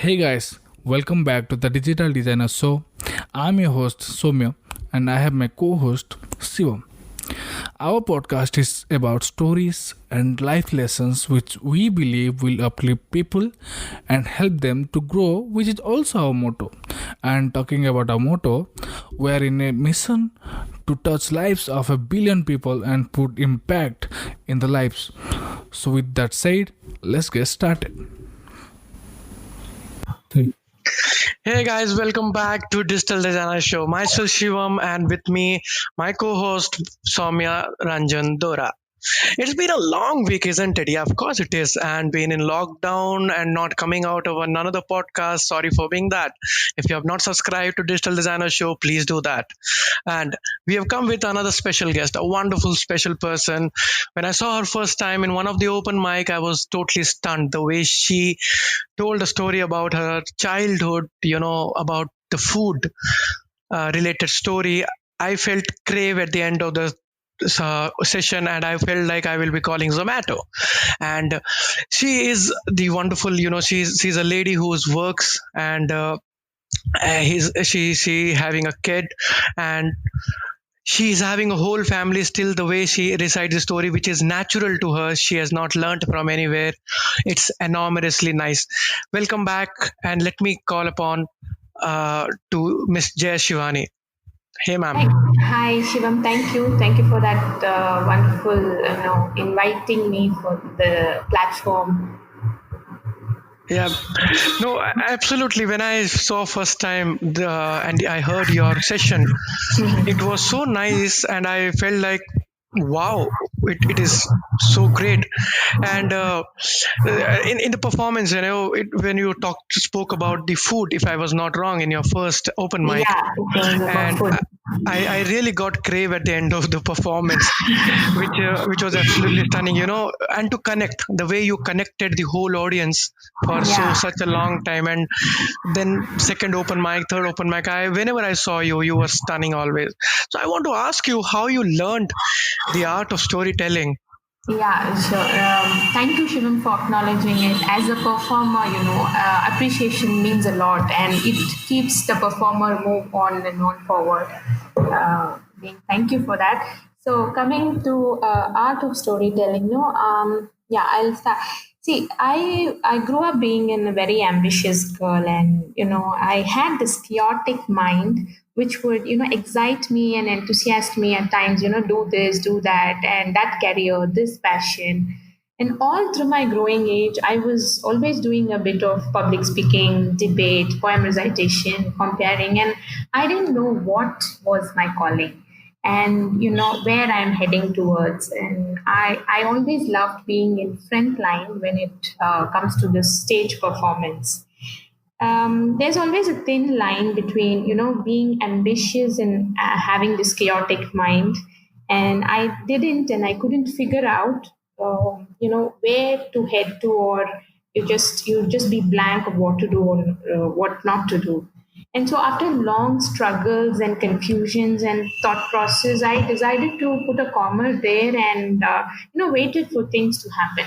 Hey guys, welcome back to the Digital Designer Show. I'm your host Soumya and I have my co-host Shivam. Our podcast is about stories and life lessons which we believe will uplift people and help them to grow, which is also our motto. And talking about our motto, we are in a mission to touch lives of a billion people and put impact in the lives. So with that said, let's get started. Hey guys, welcome back to Digital Designer Show. Myself Shivam and with me my co-host Soumya Ranjan Dora. It's been a long week, isn't it? Yeah, of course it is. And being in lockdown and not coming out of another podcast. Sorry for being that. If you have not subscribed to Digital Designer Show, please do that. And we have come with another special guest, a wonderful special person. When I saw her first time in one of the open mic, I was totally stunned. The way she told a story about her childhood, about the food related story. I felt crave at the end of the session and I felt like I will be calling Zomato. And she is the wonderful, she's a lady whose works and she having a kid and she's having a whole family still the way she recites the story which is natural to her. She has not learnt from anywhere. It's enormously nice. Welcome back and let me call upon to Miss Jay Shivani. Hey ma'am. Hi, hi, Shivam. Thank you. Thank you for that wonderful, inviting me for the platform. Yeah, no, absolutely. When I saw first time and I heard your session, it was so nice, and I felt like, wow, it is so great. And in the performance, when you spoke about the food, if I was not wrong, in your first open mic, Yeah, it was about and food. I really got crave at the end of the performance, which was absolutely stunning, and to connect the way you connected the whole audience for Yeah. such a long time, and then second open mic, third open mic, whenever I saw you, you were stunning always. So I want to ask you how you learned the art of storytelling. Yeah, so thank you, Shivam, for acknowledging it. As a performer, appreciation means a lot and it keeps the performer move on and on forward. Thank you for that. So, coming to art of storytelling, yeah, I'll start. See, I grew up being a very ambitious girl, and I had this chaotic mind which would excite me and enthusiast me at times. Do this, do that, and that career, this passion. And all through my growing age, I was always doing a bit of public speaking, debate, poem recitation, comparing, and I didn't know what was my calling and where I'm heading towards. And I always loved being in front line when it comes to this stage performance. There's always a thin line between being ambitious and having this chaotic mind, and I couldn't figure out where to head to, or you just be blank of what to do and what not to do. And so after long struggles and confusions and thought process, I decided to put a comma there and waited for things to happen.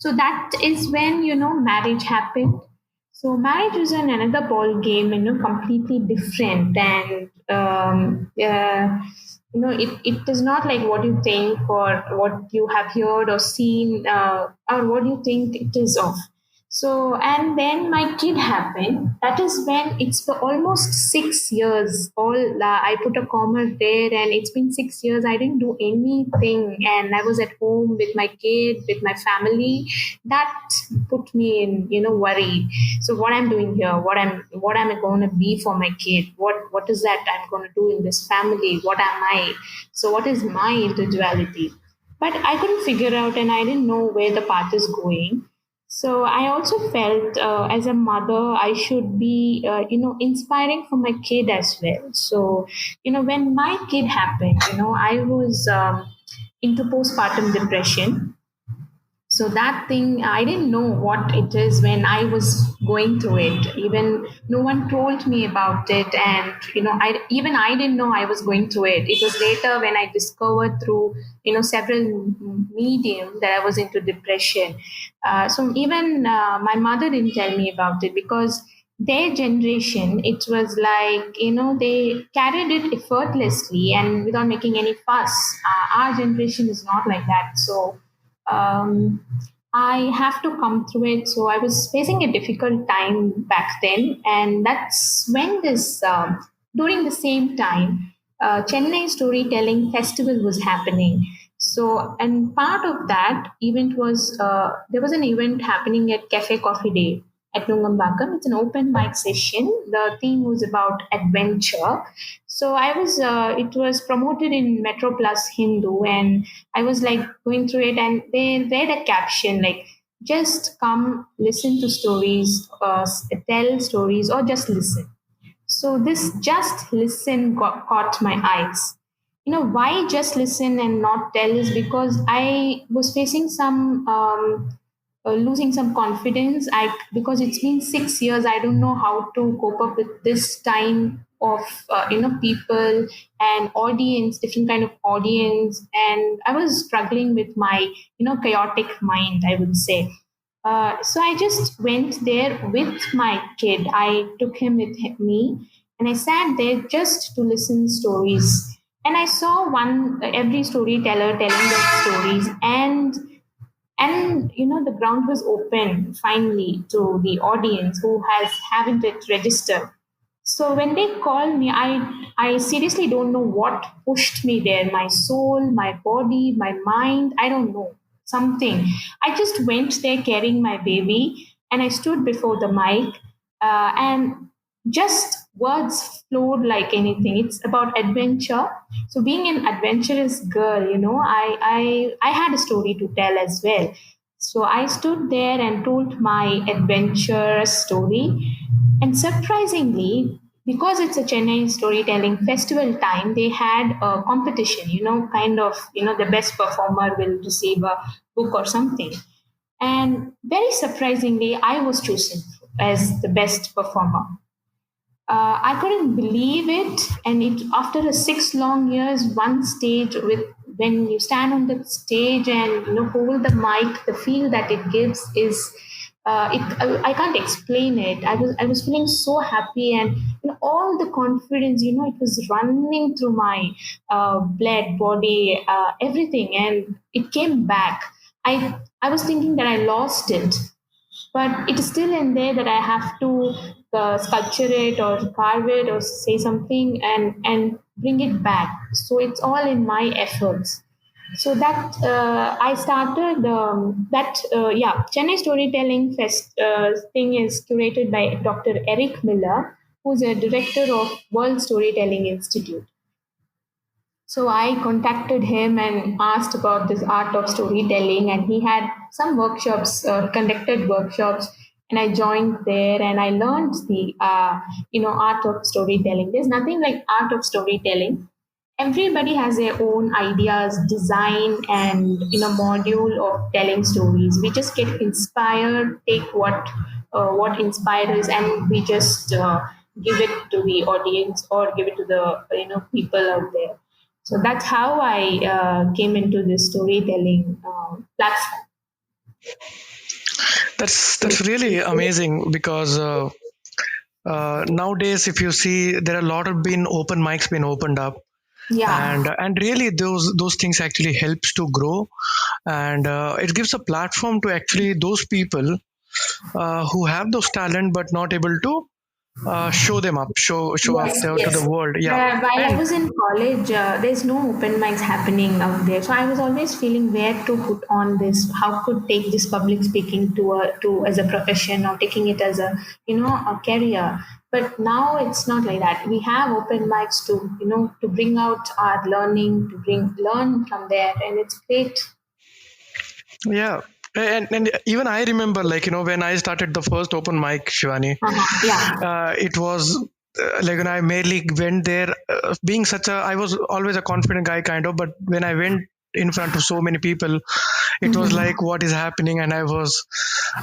So that is when marriage happened. So marriage is another ball game, completely different, and it is not like what you think or what you have heard or seen or what you think it is of. So, and then my kid happened. That is when it's for almost 6 years. I put a comma there, and it's been 6 years. I didn't do anything, and I was at home with my kid, with my family. That put me in, worry. So, what I'm doing here? What am I going to be for my kid? What is that I'm going to do in this family? What am I? So, what is my individuality? But I couldn't figure out, and I didn't know where the path is going. So I also felt as a mother I should be inspiring for my kid as well. So when my kid happened, I was into postpartum depression. So that thing, I didn't know what it is when I was going through it. Even no one told me about it, and I didn't know I was going through it. It was later when I discovered through several medium that I was into depression. So even my mother didn't tell me about it because their generation, it was like they carried it effortlessly and without making any fuss. Our generation is not like that. So um, I have to come through it. So I was facing a difficult time back then, and that's when this during the same time, Chennai Storytelling Festival was happening. So, and part of that event was there was an event happening at Cafe Coffee Day at Nungambakam. It's an open mic session. The theme was about adventure. So it was promoted in Metro Plus Hindu, and I was like going through it, and they read a caption like, just come listen to stories, tell stories, or just listen. So this just listen caught my eyes. Why just listen and not tell is because I was facing some losing some confidence. I Because it's been 6 years, I don't know how to cope up with this time of people and audience, different kind of audience, and I was struggling with my chaotic mind, I would say. So I just went there with my kid. I took him with me, and I sat there just to listen stories. And I saw one every storyteller telling their stories, and the ground was open finally to the audience who haven't it registered. So when they called me, I seriously don't know what pushed me there. My soul, my body, my mind, I don't know. Something. I just went there carrying my baby, and I stood before the mic, and just words flowed like anything. It's about adventure. So being an adventurous girl, I had a story to tell as well. So I stood there and told my adventurous story. And surprisingly, because it's a Chennai storytelling festival time, they had a competition, kind of, the best performer will receive a book or something. And very surprisingly, I was chosen as the best performer. I couldn't believe it, and after a 6 long years, one stage with when you stand on the stage and hold the mic, the feel that it gives is I can't explain it. I was feeling so happy, and all the confidence, it was running through my blood, body, everything, and it came back. I was thinking that I lost it, but it is still in there that I have to sculpture it or carve it or say something and bring it back. So it's all in my efforts. So that I started that yeah, Chennai Storytelling Fest thing is curated by Dr. Eric Miller, who's a director of World Storytelling Institute. So I contacted him and asked about this art of storytelling, and he had some workshops, conducted workshops, and I joined there and I learned the art of storytelling. There's nothing like art of storytelling. Everybody has their own ideas, design, and in a module of telling stories. We just get inspired, take what inspires, and we just give it to the audience or give it to the people out there. So that's how I came into this storytelling platform. That's really amazing because nowadays, if you see, there are a lot of been open mics been opened up, Yeah. and really those things actually helps to grow, and it gives a platform to actually those people who have those talent but not able to show them up, show up Yes, there to the yes. world. Yeah, While I and was in college, there's no open mics happening out there, so I was always feeling where to put on this. How could take this public speaking to as a profession or taking it as a a career. But now it's not like that. We have open mics to to bring out our learning, to bring learn from there, and it's great. yeah. And even I remember, like, when I started the first open mic, Shivani, Yeah. it was like when I merely went there, being such a, I was always a confident guy kind of, but when I went in front of so many people, it was Mhm. like what is happening, and I was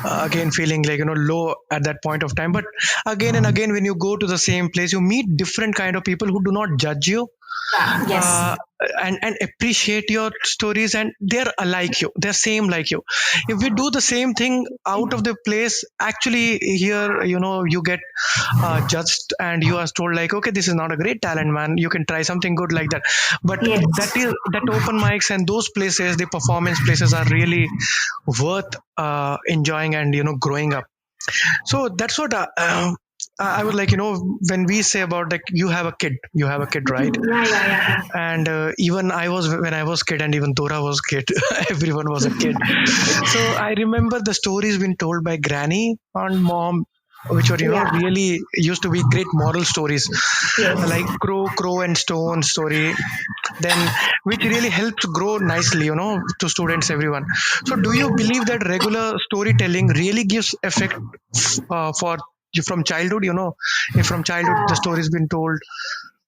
again feeling like low at that point of time. But again and again, when you go to the same place, you meet different kind of people who do not judge you, Yeah. Yes. uh, and appreciate your stories, and they're alike you, they're same like you. If we do the same thing out of the place, actually here you get judged, and you are told like, okay, this is not a great talent, man, you can try something good like that. But Yes. that open mics and those places, the performance places, are really worth enjoying and growing up. So that's what I would like, when we say about like you have a kid, right? Mhm. Yeah. Yeah. Yeah. And even I was, when I was kid, and even Dora was kid, everyone was a kid. So I remember the stories being told by granny and mom, which were Yeah. really used to be great moral stories, Yes. like crow and stone story, then which really helps grow nicely, to students, everyone. So do you believe that regular storytelling really gives effect for from childhood, if from childhood the Uh, story's been told?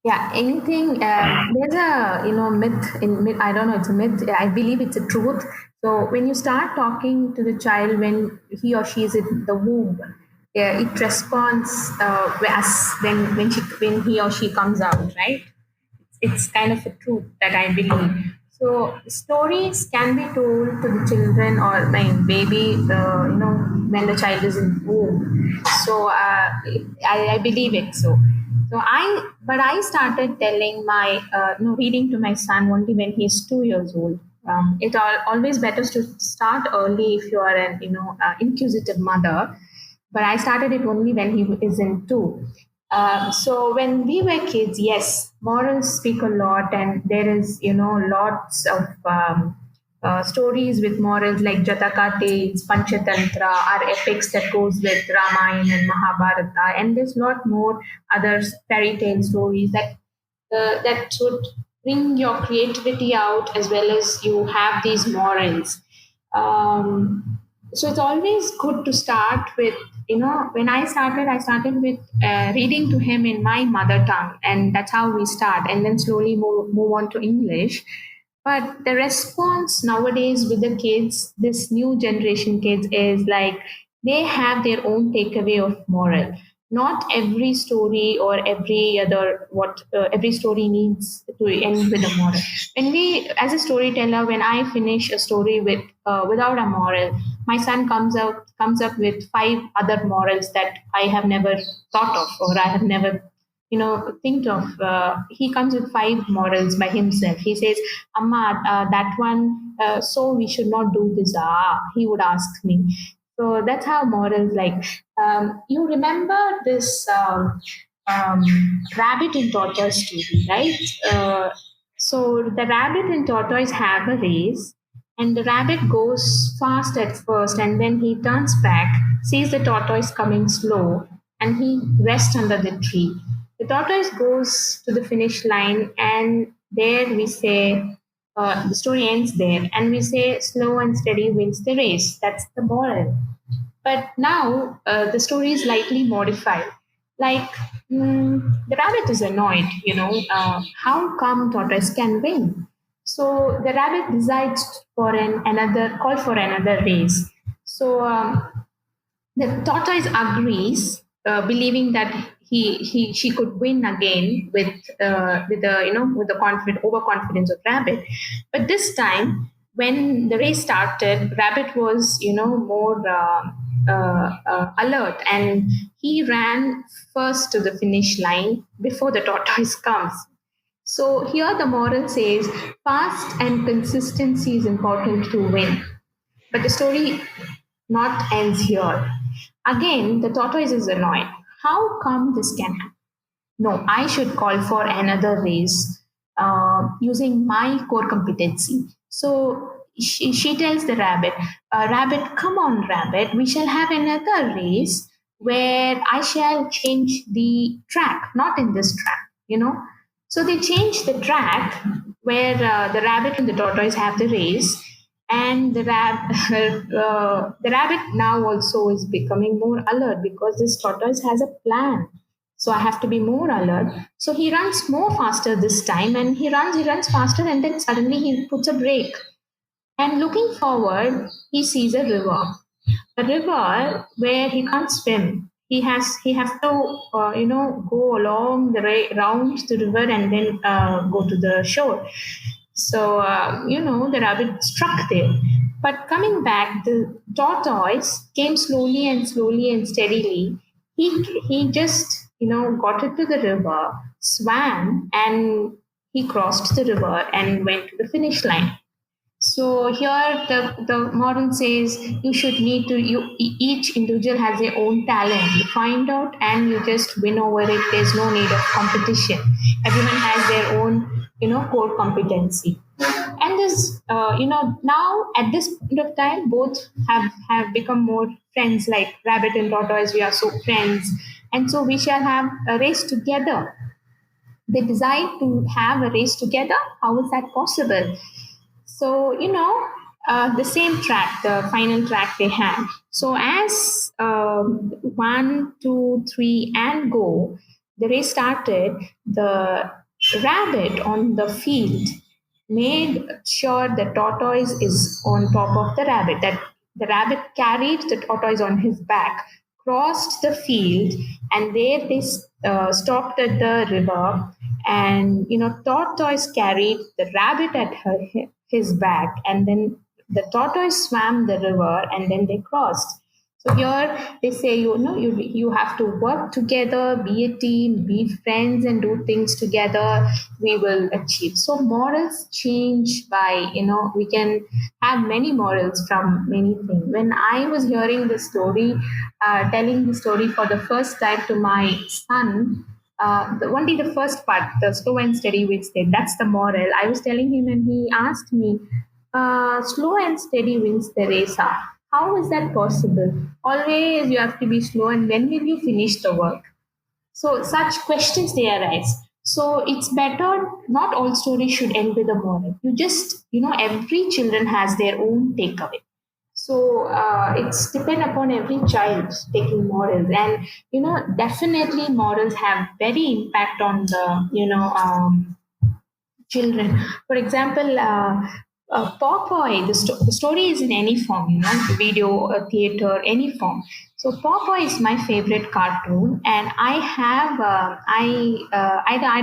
Yeah, anything. There's a myth in myth. I don't know. It's a myth. I believe it's a truth. So when you start talking to the child when he or she is in the womb, it responds as when he or she comes out. Right? It's kind of a truth that I believe. So stories can be told to the children or my baby, when the child is in womb. So I believe it. But I started telling reading to my son only when he's 2 years old. Always better to start early if you are an inquisitive mother, but I started it only when he is in two. So when we were kids, yes, morals speak a lot, and there is lots of stories with morals like Jataka tales, Panchatantra, are epics that goes with Ramayana and Mahabharata, and there's a lot more other fairy tale stories that would bring your creativity out as well as you have these morals. So it's always good to start with, when I started with reading to him in my mother tongue, and that's how we start, and then slowly move on to English. But the response nowadays with the kids, this new generation kids, is like they have their own takeaway of moral. Not every story or every story needs to end with a moral. When we, as a storyteller, when I finish a story without a moral, my son comes up with five other morals that I have never thought of, or I have never think of. He comes with five morals by himself. He says, Amma, that one, so we should not do this, he would ask me. So that's how morals, like, you remember this um, rabbit and tortoise story, right? So the rabbit and tortoise have a race, and the rabbit goes fast at first, and then he turns back, sees the tortoise coming slow, and he rests under the tree. The tortoise goes to the finish line, and there we say, the story ends there, and we say, slow and steady wins the race. That's the moral. But now the story is slightly modified. Like, the rabbit is annoyed, how come tortoise can win? So the rabbit decides for another call for another race. So the tortoise agrees, believing that she could win again with the overconfidence of rabbit. But this time, when the race started, rabbit was more alert, and he ran first to the finish line before the tortoise comes. So here the moral says fast and consistency is important to win. But the story not ends here. Again, the tortoise is annoyed. How come this can happen? No, I should call for another race using my core competency. So she tells the rabbit, Rabbit, come on, rabbit, we shall have another race where I shall change the track, not in this track. So they change the track where the rabbit and the tortoise have the race, and the rabbit now also is becoming more alert because this tortoise has a plan. So I have to be more alert. So he runs more faster this time, and he runs faster, and then suddenly he puts a brake. And looking forward, he sees a river where he can't swim. He has to go along the round the river and then go to the shore. So the rabbit struck there. But coming back, the tortoise came slowly and steadily. He just got into the river, swam, and he crossed the river and went to the finish line. So here the modern says you should need to each individual has their own talent. You find out and you just win over it. There's no need of competition. Everyone has their own core competency. And this now at this point of time both have become more friends, like rabbit and tortoise. We are so friends, and so we shall have a race together. They decide to have a race together. How is that possible? So, the same track, the final track they have. So, as one, two, three, and go, the race started. The rabbit on the field made sure the tortoise is on top of the rabbit, that the rabbit carried the tortoise on his back, crossed the field, and there they stopped at the river. And tortoise carried the rabbit at his back, and then the tortoise swam the river, and then they crossed. So here they say, you have to work together, be a team, be friends, and do things together. We will achieve. So morals change by, we can have many morals from many things. When I was hearing the story, telling the story for the first time to my son, only the first part, the slow and steady wins there. That's the moral. I was telling him, and he asked me, slow and steady wins the race. How is that possible? Always you have to be slow, and when will you finish the work? So such questions they arise. So it's better. Not all stories should end with a moral. You just every children has their own takeaway. So it's depend upon every child taking morals, and definitely morals have very impact on the children. For example, Popeye, the story is in any form, video, theater, any form. So Popeye is my favorite cartoon, and I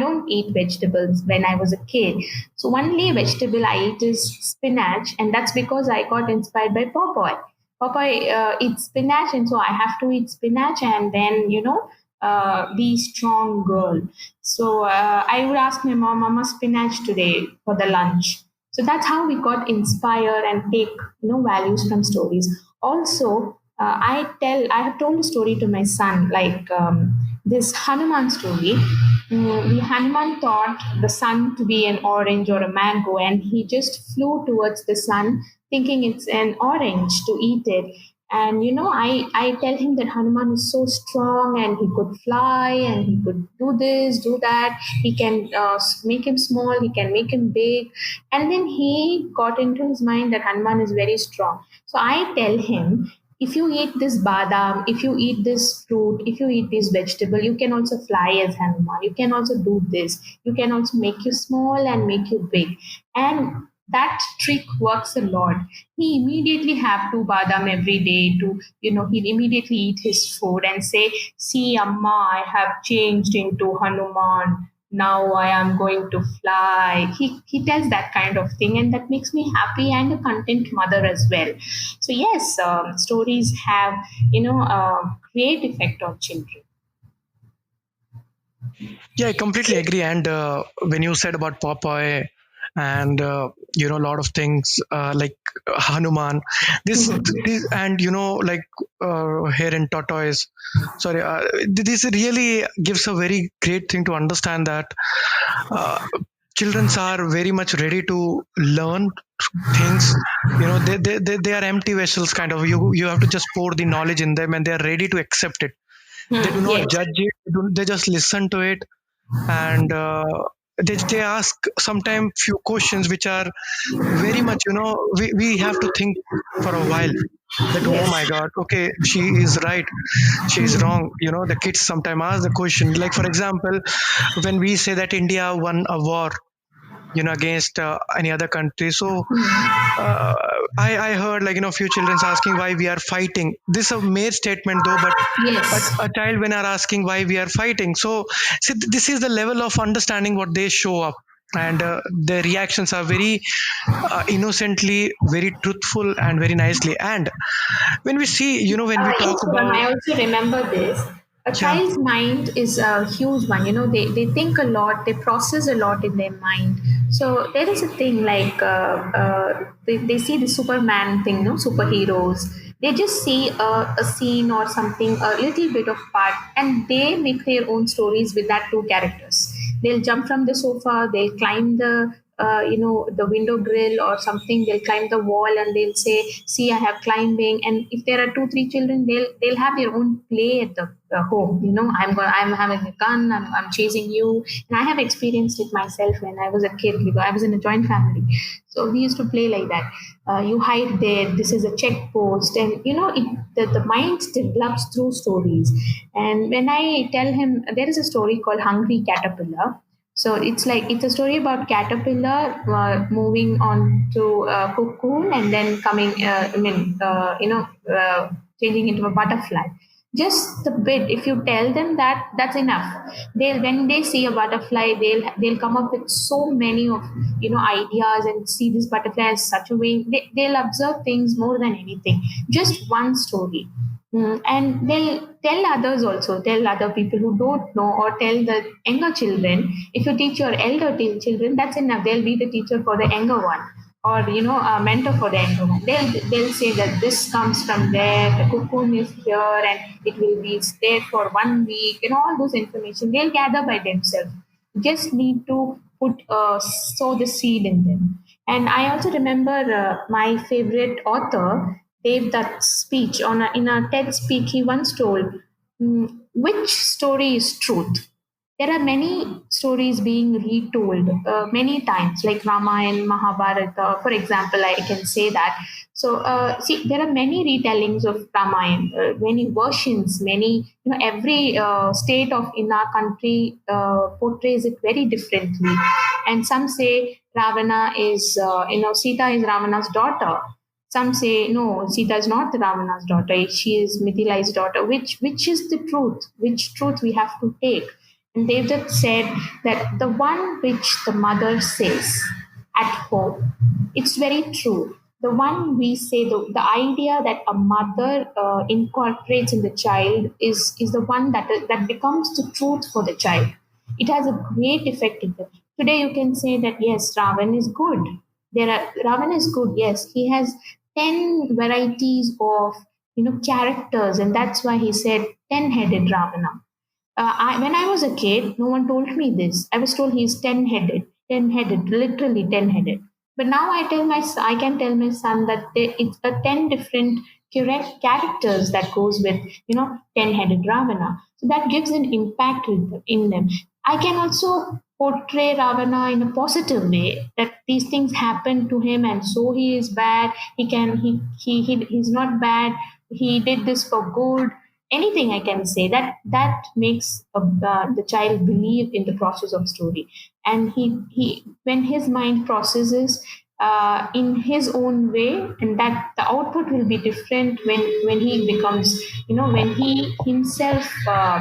don't eat vegetables when I was a kid. So only vegetable I eat is spinach, and that's because I got inspired by Popeye. Popeye eats spinach, and so I have to eat spinach, and then be strong girl. So I would ask my mom, Mama, spinach today for the lunch. So that's how we got inspired and take values from stories. Also, I have told a story to my son, like this Hanuman story. The Hanuman thought the sun to be an orange or a mango, and he just flew towards the sun, thinking it's an orange to eat it. And I tell him that Hanuman is so strong, and he could fly, and he could do this, do that. He can make him small, he can make him big. And then he got into his mind that Hanuman is very strong. So I tell him, if you eat this badam, if you eat this fruit, if you eat this vegetable, you can also fly as Hanuman. You can also do this. You can also make you small and make you big. And that trick works a lot. He immediately have two badam every day to, he'll immediately eat his food and say, see, Amma, I have changed into Hanuman. Now I am going to fly. He tells that kind of thing, and that makes me happy and a content mother as well. So yes, stories have, great effect on children. Yeah, I completely agree. And when you said about Popeye and a lot of things like Hanuman, this and like here in tortoise. Sorry, this really gives a very great thing to understand that children are very much ready to learn things. They are empty vessels, kind of. You have to just pour the knowledge in them, and they are ready to accept it. They do not Yes. judge it. They just listen to it, and they ask sometimes few questions which are very much we have to think for a while. that, oh my Yes. god, okay, she is right, she is Hmm. wrong. The kids sometimes ask the question, like for example, when we say that India won a war, against any other country. So uh, I heard, like, few children asking why we are fighting. This is a made statement though, but Yes. a child when are asking why we are fighting. So see, this is the level of understanding what they show up, and their reactions are very innocently, very truthful, and very nicely. And when we see, when we talk Shivam, about, I also remember this. A yeah, child's mind is a huge one. They think a lot, they process a lot in their mind. So there is a thing like they see the Superman thing, no superheroes. They just see a scene or something, a little bit of part, and they make their own stories with that two characters. They'll jump from the sofa, they'll climb the window grill or something. They'll climb the wall and they'll say, see, I have climbing. And if there are two three children, they'll have their own play at the home. I'm having a gun, I'm chasing you. And I have experienced it myself when I was a kid, because I was in a joint family. So we used to play like that. You hide there, this is a check post. And the mind develops through stories. And when I tell him, there is a story called Hungry Caterpillar. So it's a story about caterpillar moving on to cocoon and then coming. Changing into a butterfly. Just the bit. If you tell them that, that's enough. They when they see a butterfly, they'll come up with so many of ideas and see this butterfly as such a way. They'll observe things more than anything. Just one story. And they'll tell others also, tell other people who don't know, or tell the younger children. If you teach your elder children, that's enough. They'll be the teacher for the younger one, or a mentor for the younger one. They'll say that this comes from there, the cocoon is here, and it will be there for 1 week. All those information they'll gather by themselves. Just need to sow the seed in them. And I also remember my favorite author gave that speech in a TED speak. He once told, which story is truth? There are many stories being retold many times, like Ramayana, Mahabharata, for example. I can say that. So, see, there are many retellings of Ramayana, many versions, many, every state of in our country portrays it very differently. And some say Ravana is, Sita is Ravana's daughter. Some say no, Sita is not the Ravana's daughter. She is Mithilai's daughter. Which is the truth? Which truth we have to take? And they just said that the one which the mother says at home, it's very true. The one we say, the idea that a mother incorporates in the child is the one that becomes the truth for the child. It has a great effect in them. Today you can say that yes, Ravan is good. Ravan is good. Yes, he has 10 varieties of characters, and that's why he said ten-headed Ravana. When I was a kid, no one told me this. I was told he's ten-headed, literally ten-headed. But now I can tell my son that it's a 10 different correct characters that goes with, ten-headed Ravana. So that gives an impact in them. I can also portray Ravana in a positive way, that these things happen to him and so he is bad. He's not bad. He did this for good. Anything I can say that makes the child believe in the process of story. And he when his mind processes in his own way, and that the output will be different when he becomes, when he himself uh,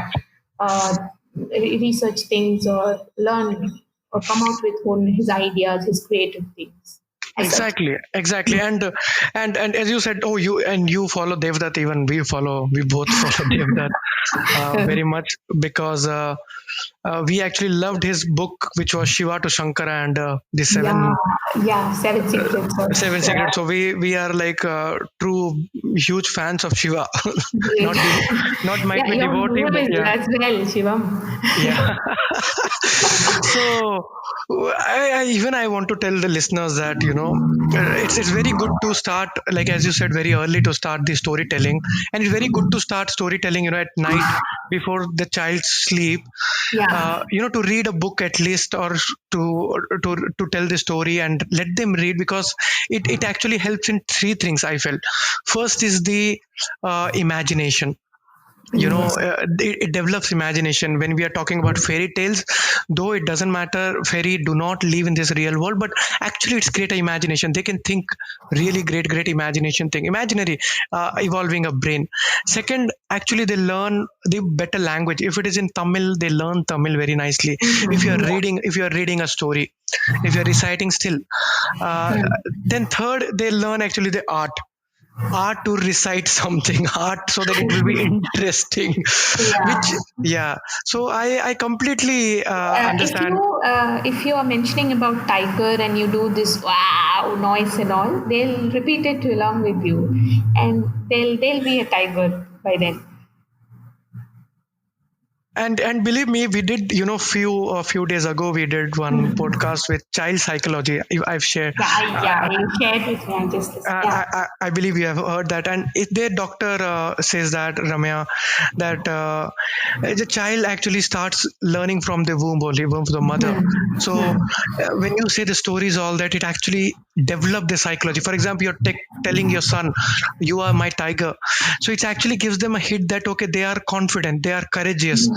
research things or learn or come out with his ideas, his creative things as such. exactly. And as you said, oh, you follow Devdutt. Even we both follow Devdutt very much, because we actually loved his book, which was Shiva to Shankara, and the Yeah, seven yeah, seven secrets seven of secrets. So we are like true huge fans of Shiva. great. not not might Yeah, be you're devotee, but good yeah, as well, Shivam. yeah. So I want to tell the listeners that it's very good to start, like as you said, very early to start the storytelling, and it's very good to start storytelling at night before the child sleep. Yeah. To read a book at least, or to tell the story and let them read, because it actually helps in three things. I felt first is the imagination. Yes. It develops imagination. When we are talking about fairy tales, though it doesn't matter, fairy do not live in this real world, but actually it's great imagination. They can think really great imagination thing, imaginary, evolving a brain. Second, actually they learn the better language. If it is in Tamil, they learn Tamil very nicely. If you are reading a story, if you are reciting still, uh, then third, they learn actually the art to recite something, art, so that it will be interesting. Which, Yeah. yeah, so I completely If you understand. if you are mentioning about tiger and you do this wow noise and all, they'll repeat it along with you, and they'll be a tiger by then. And believe me, we did, a few days ago we did one podcast with child psychology. I've shared. Yeah, you shared with me. I just yeah. I believe you have heard that, and if their doctor says that, Ramya, that the child actually starts learning from the womb, only womb of the mother. So when you say the stories, all that, it actually develop the psychology. For example, you're telling your son, "You are my tiger," so it actually gives them a hit that okay, they are confident, they are courageous.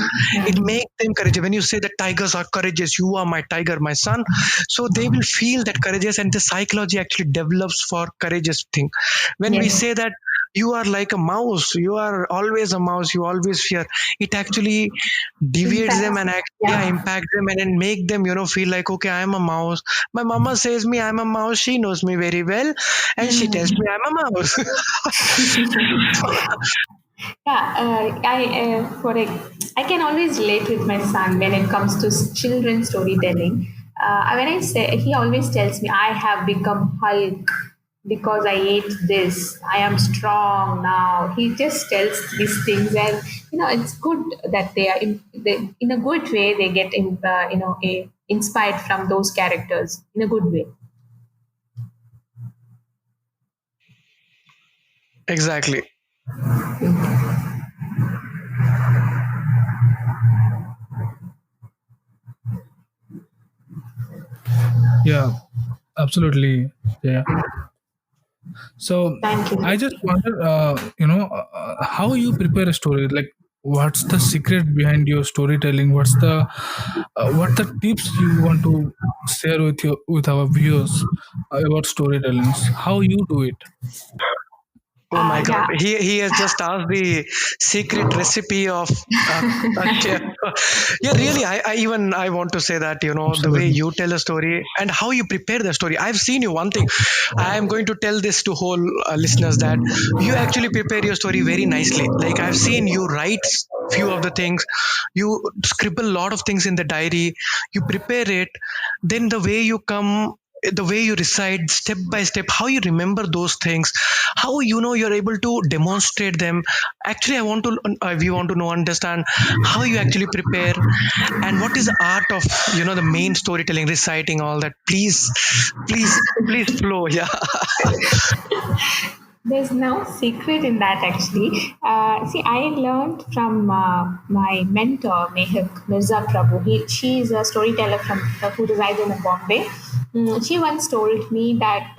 It makes them courageous. When you say that tigers are courageous, you are my tiger, my son, so they will feel that courageous, and the psychology actually develops for courageous thing. When we Yes. say that you are like a mouse, you are always a mouse, you always fear, it actually In deviates them fact, and yeah, yeah. impact them, and then make them feel like okay, I am a mouse. My mama says me I'm a mouse, she knows me very well, and she tells me I'm a mouse. Yeah, I can always relate with my son when it comes to children's storytelling. When I say he always tells me I have become Hulk because I ate this. I am strong now. He just tells these things, and it's good that in a good way they get inspired from those characters in a good way. Exactly. Yeah, absolutely. Yeah. So Thank I just you. wonder, how you prepare a story. Like, what's the secret behind your storytelling? What the tips you want to share with our viewers about storytellings? How you do it? Oh my God, Yeah. he has just asked the secret recipe of a chef. Yeah, really, I want to say that the way Absolutely. you tell a story and how you prepare the story. I've seen you one thing. I am going to tell this to whole listeners that you actually prepare your story very nicely. Like I've seen you write few of the things, you scribble a lot of things in the diary, you prepare it, then the way you recite step by step, how you remember those things, how you're able to demonstrate them. Actually, I want to we want to know, understand how you actually prepare, and what is the art of the main storytelling, reciting, all that. Please flow. Yeah. There's no secret in that actually. See, I learned from my mentor, Mehak Mirza Prabhu. She is a storyteller from who resides in Bombay. She once told me that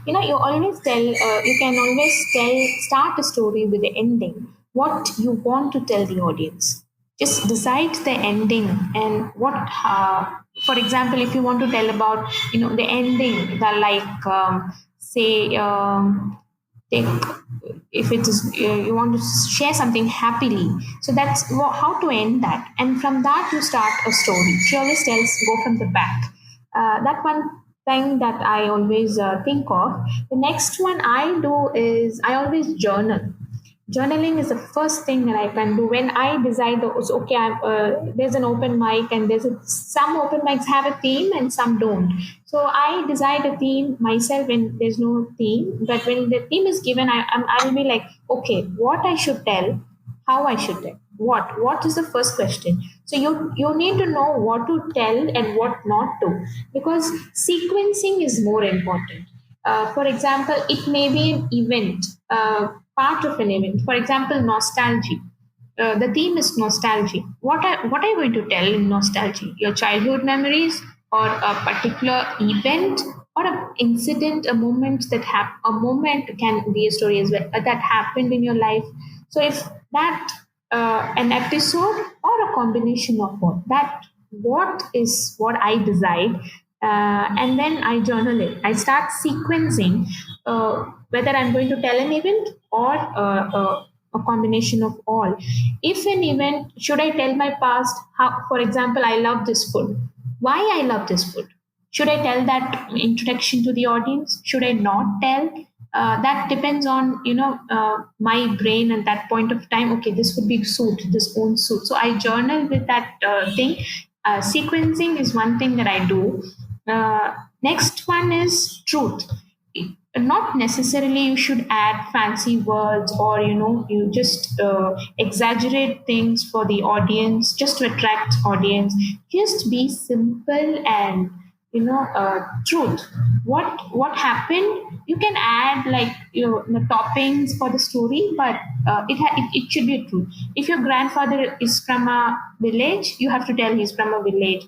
you can always start a story with the ending. What you want to tell the audience, just decide the ending and what. For example, if you want to tell about the ending, the like say. Take if it is you want to share something happily, so that's how to end that, and from that you start a story. She always tells go from the back. That one thing that I always think of. The next one I do is I always journal. Journaling is the first thing that I can do when I decide that so, okay, there's an open mic, and some open mics have a theme and some don't. So I decide a theme myself when there's no theme. But when the theme is given, I will be like, okay, what I should tell, how I should tell. What is the first question? So you need to know what to tell and what not to, because sequencing is more important. For example, it may be an event, part of an event. For example, nostalgia. The theme is nostalgia. What are you going to tell in nostalgia? Your childhood memories, or a particular event, or a incident, a moment a moment can be a story as well, that happened in your life. So if that, an episode or a combination of both, that what is what I decide, and then I journal it. I start sequencing, whether I'm going to tell an event or a combination of all. If an event, should I tell my past? How, for example, I love this food. Why I love this food? Should I tell that introduction to the audience? Should I not tell? That depends on my brain at that point of time. Okay, this would be suit, this own suit. So I journal with that thing. Sequencing is one thing that I do. Next one is truth. Not necessarily you should add fancy words, or you just exaggerate things for the audience just to attract audience. Just be simple and truth. What happened, you can add, like, the toppings for the story, but it should be a truth. If your grandfather is from a village, you have to tell he's from a village,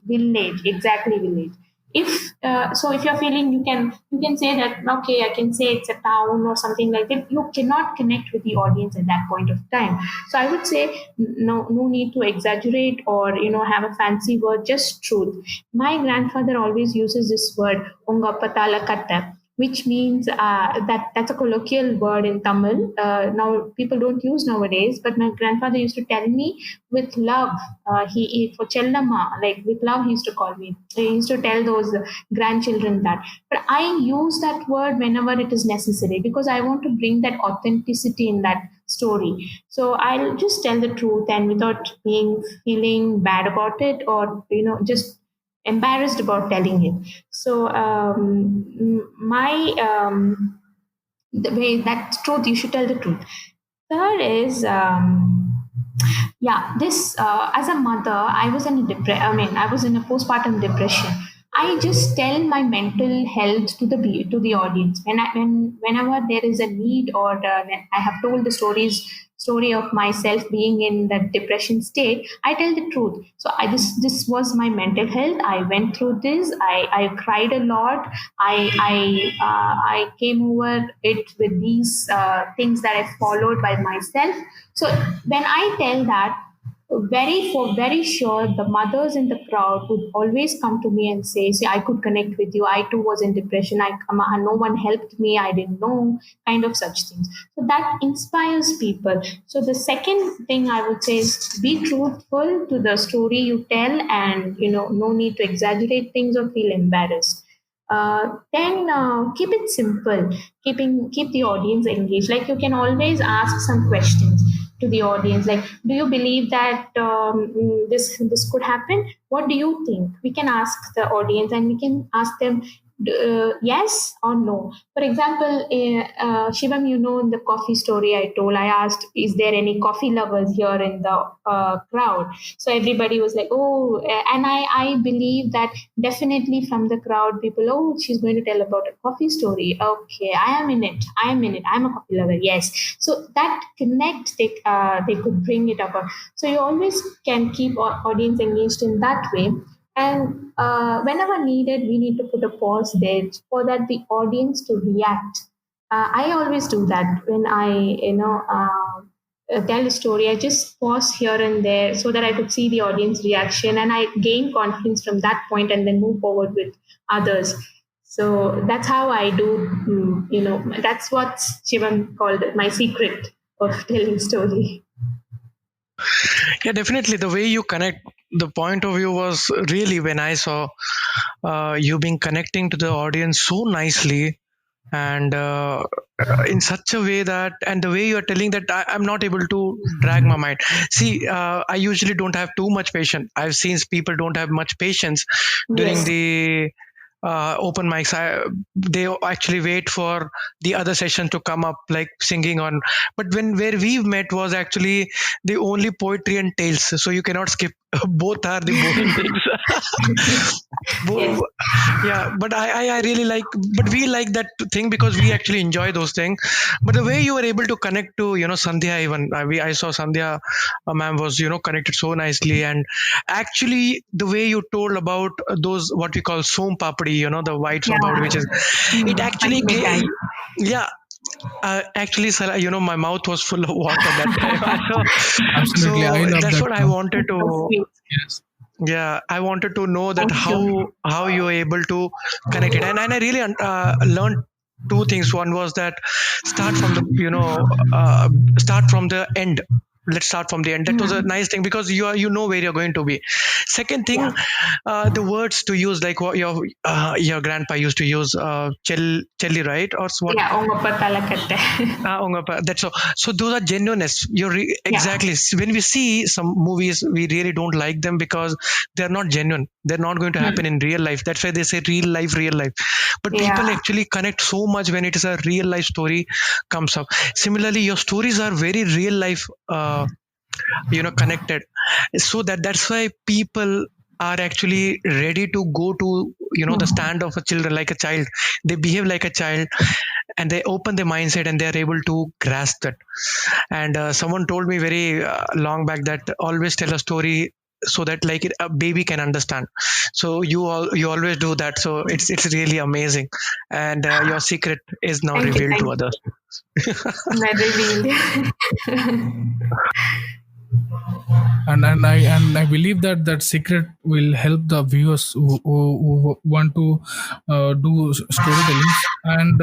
exactly village. If so, if you're feeling, you can say that, okay, I can say it's a town or something like that. You cannot connect with the audience at that point of time. So I would say, no need to exaggerate or have a fancy word, just truth. My grandfather always uses this word, unga patala katta, which means that's a colloquial word in Tamil. Now people don't use nowadays, but my grandfather used to tell me with love. He for Chellama, like with love, he used to call me. He used to tell those grandchildren that. But I use that word whenever it is necessary, because I want to bring that authenticity in that story. So I'll just tell the truth, and without being feeling bad about it, or just embarrassed about telling it. So my the way that truth, you should tell the truth. Third is, yeah, this, as a mother, I was in a I was in a postpartum depression. I just tell my mental health to the audience whenever there is a need, or when I have told the story of myself being in that depression state. I tell the truth. So this was my mental health. I went through this. I cried a lot. I came over it with these things that I followed by myself. So when I tell that, very sure the mothers in the crowd would always come to me and say, see, I could connect with you. I too was in depression. No one helped me. I didn't know, kind of such things. So that inspires people. So the second thing I would say is, be truthful to the story you tell, and no need to exaggerate things or feel embarrassed. Then keep it simple. Keep the audience engaged. Like, you can always ask some questions to the audience, like, do you believe that this could happen? What do you think? We can ask the audience, and we can ask them, yes or no. For example, Shivam, in the coffee story I told, I asked, is there any coffee lovers here in the crowd? So everybody was like, oh, and I believe that definitely from the crowd, people, oh, she's going to tell about a coffee story. Okay, I am in it. I'm a coffee lover. Yes. So that connect, they could bring it up. So you always can keep audience engaged in that way. And whenever needed, we need to put a pause there for that the audience to react. I always do that when I, tell a story. I just pause here and there so that I could see the audience reaction, and I gain confidence from that point, and then move forward with others. So that's how I do. That's what Shivam called it, my secret of telling story. Yeah, definitely. The way you connect, the point of view was really, when I saw you being connecting to the audience so nicely, and in such a way that, and the way you're telling that, I'm not able to drag my mind. See, I usually don't have too much patience. I've seen people don't have much patience during Yes. the open mics, they actually wait for the other session to come up, like singing on. But where we met was actually the only poetry and tales, so you cannot skip. Both are the boring things. Yes. Yeah, but I really like, but we like that thing because we actually enjoy those things. But the way you were able to connect to, Sandhya, even I saw Sandhya, ma'am was, connected so nicely. And actually the way you told about those, what we call som papdi, the white som papdi, which is, Yeah. it actually Mithai. yeah, actually, sir, my mouth was full of water that time. Absolutely, I So love that's that what I song. wanted So to. sweet. Yes. Yeah, I wanted to know that Thank you. how you were able to connect it, and I really learned two things. One was that start from the start from the end. Let's start from the end. That was a Mm. nice thing because you know where you're going to be. Second thing, Yeah. the words to use, like what your grandpa used to use, chelli, right, or what. Yeah. Ongappa talakatte. That's so. So those are genuineness. Yeah. Exactly. When we see some movies, we really don't like them because they're not genuine. They're not going to happen Mm. in real life. That's why they say real life, real life. But Yeah. people actually connect so much when it is a real life story comes up. Similarly, your stories are very real life. Connected, so that's why people are actually ready to go to the Mm. stand of a children, like a child. They behave like a child, and they open their mindset, and they are able to grasp that. And someone told me very long back that always tell a story so that like a baby can understand. So you always do that, so it's really amazing. And your secret is now Thank you. revealed to Thank you. others. Well revealed. And I believe that that secret will help the viewers who want to do storytelling. And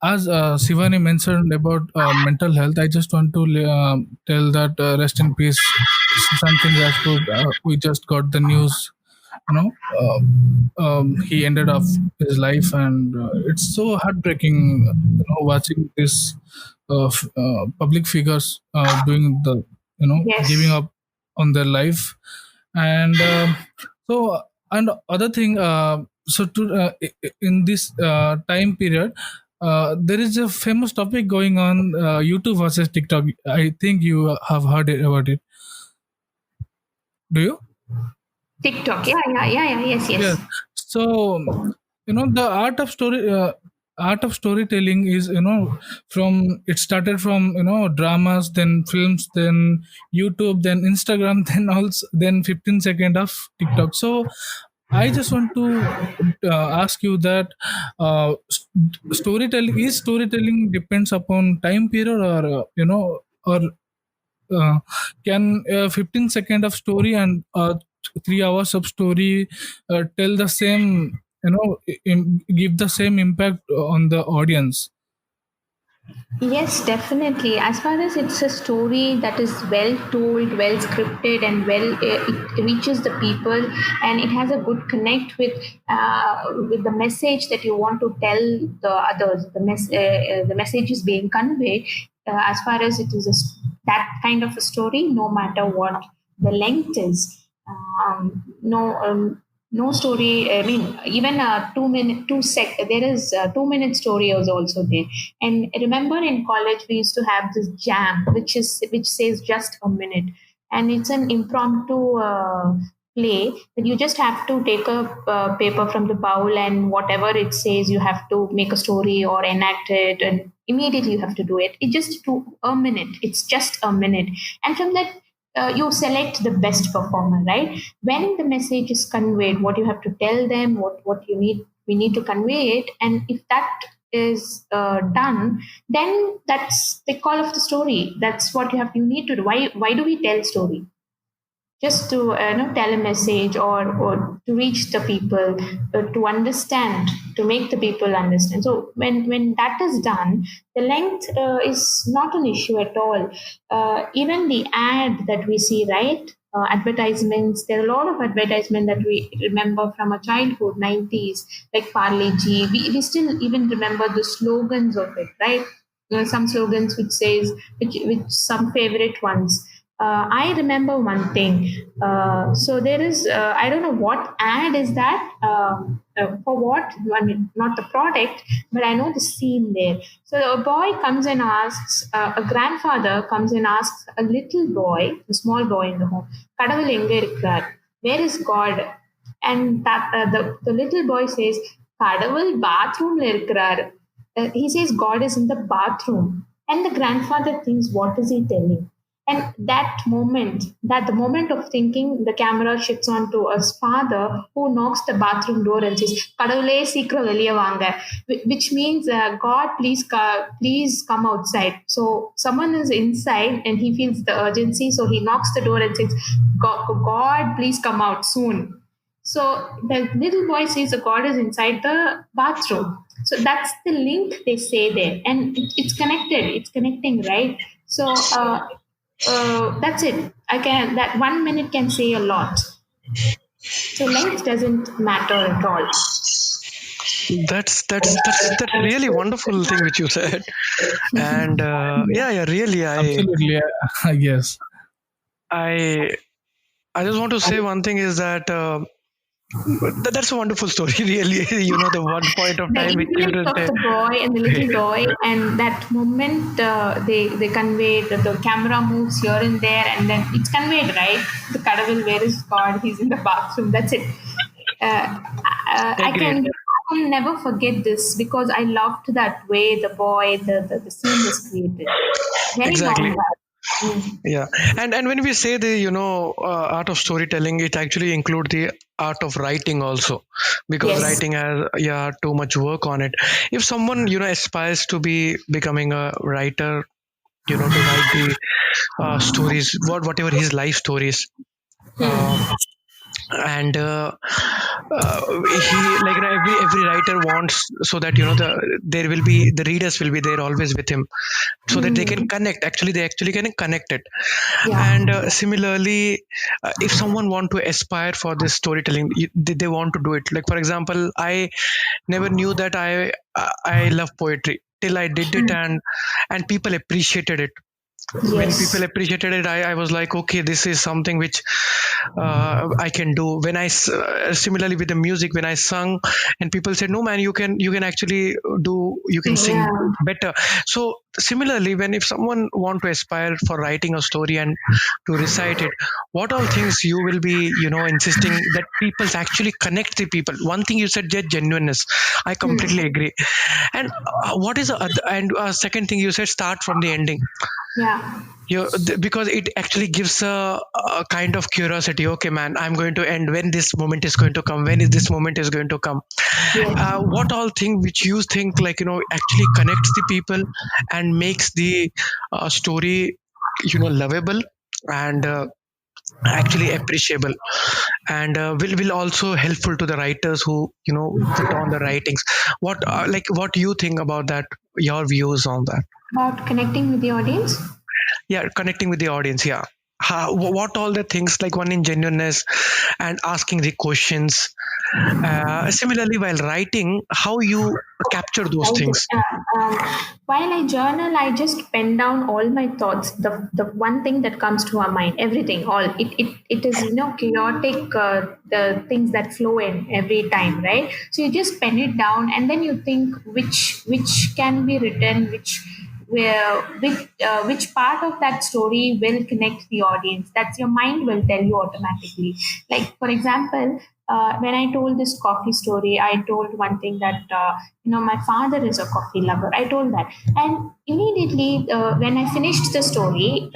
as Shivani mentioned about mental health, I just want to tell that rest in peace, something Rajput. We just got the news. He ended up his life, and it's so heartbreaking. Watching this public figures doing the giving Yes. up on their life. And so and other thing, so to in this time period, there is a famous topic going on, YouTube versus TikTok. I think you have heard about it. Do you? TikTok. Yeah. Yeah. Yeah. Yeah. Yes. Yes. Yes. So the art of storytelling is, from it started from dramas, then films, then YouTube, then Instagram, then also then 15 second of TikTok. So I just want to ask you that storytelling depends upon time period, or or can 15 second of story and 3 hours of story tell the same, give the same impact on the audience? Yes, definitely. As far as it's a story that is well told, well scripted, and it reaches the people, and it has a good connect with the message that you want to tell the others. The message is being conveyed. As far as it is that kind of a story, no matter what the length is, no. No story. I mean, even a 2 minute, there is a 2 minute story is also there. And I remember in college we used to have this jam, which says just a minute, and it's an impromptu play that you just have to take a paper from the bowl, and whatever it says, you have to make a story or enact it, and immediately you have to do it. It just to a minute. It's just a minute, and from that. You select the best performer, right? When the message is conveyed, what you have to tell them, what we need to convey it, and if that is done, then that's the call of the story. That's what you need to do. Why do we tell story? Just to tell a message, or to reach the people, to understand, to make the people understand. So when that is done, the length is not an issue at all. Even the ad that we see, right? Advertisements, there are a lot of advertisement that we remember from our childhood 90s, like Parle G. We still even remember the slogans of it, right? Some slogans which some favorite ones. I remember one thing. So there is, I don't know what ad is that. for what? I mean, not the product, but I know the scene there. So a boy comes and asks, a grandfather comes and asks a little boy, a small boy in the home, "Kadavul enga irukrar? Where is God?" And that the little boy says, "Kadavul bathroom la irukrar." He says God is in the bathroom, and the grandfather thinks, what is he telling? And that moment, that the moment of thinking, the camera shifts on to a father who knocks the bathroom door and says, "Kadavule seekram veliya vaanga," which means, God, please come outside. So someone is inside and he feels the urgency, so he knocks the door and says, God, please come out soon. So the little boy says the God is inside the bathroom. So that's the link they say there, and it's connected. It's connecting, right? So that's it. I can that 1 minute can say a lot. So length doesn't matter at all. That's really wonderful thing which you said. And yeah, really, Absolutely. Yes. I I just want to say one thing is that that's a wonderful story. Really, the one point of The time which influence children of say, the boy and the little boy, and that moment they convey that the camera moves here and there, and then it's conveyed, right? The Kadavil, where is God? He's in the bathroom. That's it. I agreed. can never forget this because I loved that way the boy, the scene was created. Very long Exactly. back. Mm. Yeah, and when we say the art of storytelling, it actually include the art of writing also, because Yes. writing has too much work on it. If someone aspires to be becoming a writer, to write the stories, whatever his life stories, uh, and he like every writer wants, so that there will be the readers will be there always with him, so that they can Mm. connect, actually they actually can connect it. Yeah. And similarly, if someone want to aspire for this storytelling, they want to do it. Like for example, I never knew that I love poetry till I did it, and people appreciated it. When people Yes. appreciated it, I was like, okay, this is something which I can do. When similarly with the music, when I sung, and people said, no man, you can actually you can sing Yeah. better. So similarly, when if someone want to aspire for writing a story and to recite it, what all things you will be insisting that people actually connect the people. One thing you said, genuineness, I completely Hmm. agree. And what is the and second thing you said, start from the ending. Yeah. Because it actually gives a kind of curiosity. Okay man, I'm going to end, when this moment is going to come, when is this moment is going to come. Yes. What all thing which you think, like actually connects the people and makes the story lovable, and actually appreciable, and will also helpful to the writers who put on the writings. What do you think about that, your views on that? About connecting with the audience. Yeah, connecting with the audience. Yeah, what all the things, like one in genuineness and asking the questions. Similarly, while writing, how you capture those Right. things. While I journal, I just pen down all my thoughts. The one thing that comes to our mind, everything, all it is chaotic. The things that flow in every time, right? So you just pen it down, and then you think which can be written, which part of that story will connect the audience. That's your mind will tell you automatically. Like for example, when I told this coffee story, I told one thing that my father is a coffee lover. I told that, and immediately when I finished the story,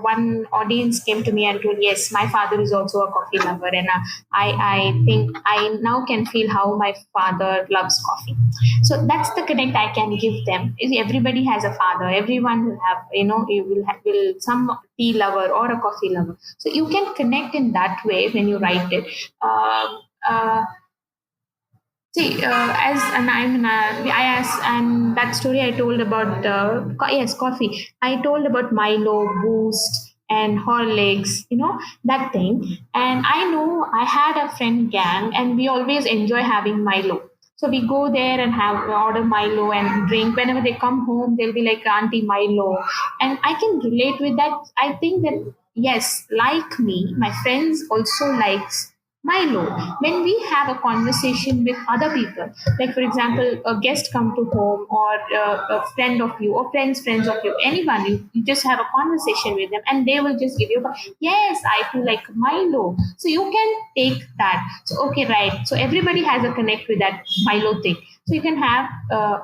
one audience came to me and told, "Yes, my father is also a coffee lover," and I think I now can feel how my father loves coffee. So that's the connect I can give them. Everybody has a father. Everyone will have, you will some tea lover or a coffee lover. So you can connect in that way when you write it. See, as and I asked, and that story I told about, yes, coffee. I told about Milo, Boost, and Horlicks, that thing. And I know I had a friend gang, and we always enjoy having Milo. So we go there and have order Milo and drink. Whenever they come home, they'll be like Auntie Milo, and I can relate with that. I think that yes, like me, my friends also likes Milo. When we have a conversation with other people, like for example, a guest come to home, or a friend of you, or friends of you, anyone, you just have a conversation with them, and they will just give you, yes, I feel like Milo. So you can take that. So okay, right. So everybody has a connect with that Milo thing. So you can have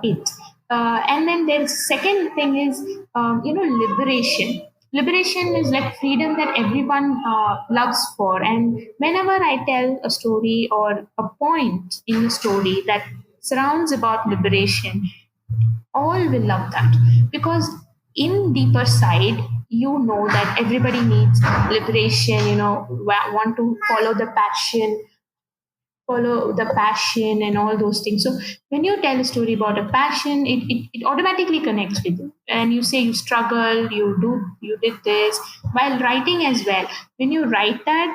it. And then there's second thing is, liberation. Liberation is like freedom that everyone loves for. And whenever I tell a story or a point in the story that surrounds about liberation, all will love that, because in deeper side, you know that everybody needs liberation, want to follow the passion and all those things. So when you tell a story about a passion, it automatically connects with you. And you say you struggled, you did this while writing as well. When you write that,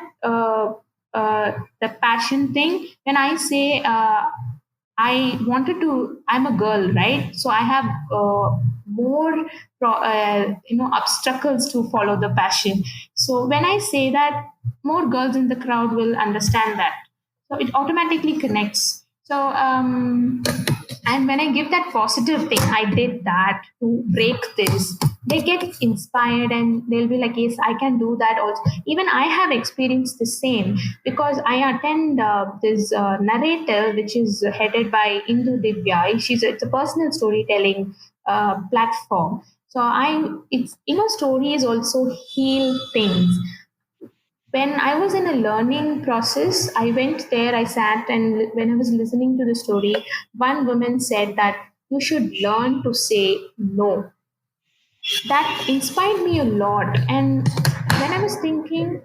the passion thing, when I say, I'm a girl, right? So I have more, obstacles to follow the passion. So when I say that, more girls in the crowd will understand that. So it automatically connects. So, and when I give that positive thing, I did that to break this, they get inspired and they'll be like, yes, I can do that also. Even I have experienced the same, because I attend this narrator, which is headed by Indu Divya. It's a personal storytelling platform. So stories also heal things. When I was in a learning process, I went there, I sat, and when I was listening to the story, one woman said that you should learn to say no. That inspired me a lot. And when I was thinking,